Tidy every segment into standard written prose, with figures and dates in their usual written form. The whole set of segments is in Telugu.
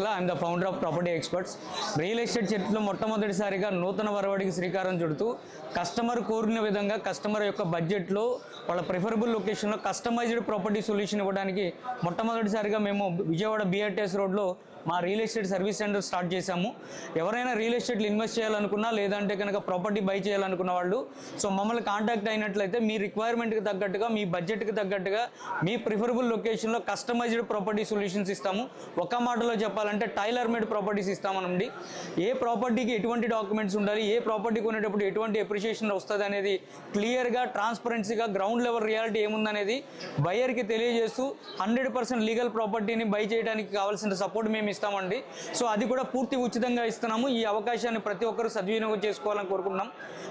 Chakla. I am the founder of Property Experts. Real estate చరిత్రలో మొట్టమొదటిసారిగా నూతన వరవడికి శ్రీకారం చుడుతూ కస్టమర్ కోరిన విధంగా కస్టమర్ యొక్క బడ్జెట్లో వాళ్ళ ప్రిఫరబుల్ లొకేషన్లో కస్టమైజ్డ్ ప్రాపర్టీ సొల్యూషన్ ఇవ్వడానికి మొట్టమొదటిసారిగా మేము విజయవాడ బిఆర్టీఎస్ రోడ్లో మా real estate service centre start చేశాము. ఎవరైనా రియల్ ఎస్టేట్లో ఇన్వెస్ట్ చేయాలనుకున్నా లేదంటే కనుక ప్రాపర్టీ బై చేయాలనుకున్న వాళ్ళు సో మమ్మల్ని కాంటాక్ట్ అయినట్లయితే మీ రిక్వైర్మెంట్కి తగ్గట్టుగా మీ బడ్జెట్కి తగ్గట్టుగా మీ ప్రిఫరబుల్ లొకేషన్లో కస్టమైజ్డ్ ప్రాపర్టీ సొల్యూషన్స్ ఇస్తాము. ఒక మాటలో చెప్పాలంటే టైలర్ మేడ్ ప్రాపర్టీస్ ఇస్తామనండి. ఏ ప్రాపర్టీకి ఎటువంటి డాక్యుమెంట్స్ ఉండాలి, ఏ ప్రాపర్టీ కొనేటప్పుడు ఎటువంటి ఎప్రిషియేషన్ వస్తుంది అనేది క్లియర్గా ట్రాన్స్పరెన్సీగా గ్రౌండ్ లెవెల్ రియాలిటీ ఏముందనేది బయర్కి తెలియజేస్తూ 100% లీగల్ ప్రాపర్టీని బై చేయడానికి కావాల్సిన సపోర్ట్ మేము ఇస్తామండి. సో అది కూడా పూర్తి ఉచితంగా ఇస్తున్నాము. ఈ అవకాశాన్ని ప్రతి ఒక్కరూ సద్వినియోగం చేసుకోవాలని కోరుకుంటున్నాం.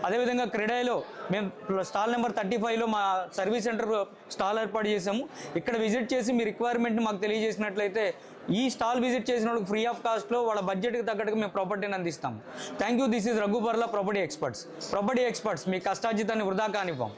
అదేవిధంగా క్రెడాయిలో మేము స్టాల్ నెంబర్ 35లో మా సర్వీస్ సెంటర్ స్టాల్ ఏర్పాటు చేసాము. ఇక్కడ విజిట్ చేసి మీ రిక్వైర్మెంట్ని మాకు తెలియజేసినట్లయితే ఈ స్టాల్ విజిట్ చేసిన వాళ్ళకి ఫ్రీ ఆఫ్ కాస్ట్లో వాళ్ళ బడ్జెట్కి తగ్గట్టుగా మేము ప్రాపర్టీని అందిస్తాము. Thank you. This is Raghu పర్లా, ప్రాపర్టీ ఎక్స్పర్ట్స్. ప్రాపర్టీ ఎక్స్పర్ట్స్ మీ కష్టార్జితాన్ని వృధా కానివ్వం.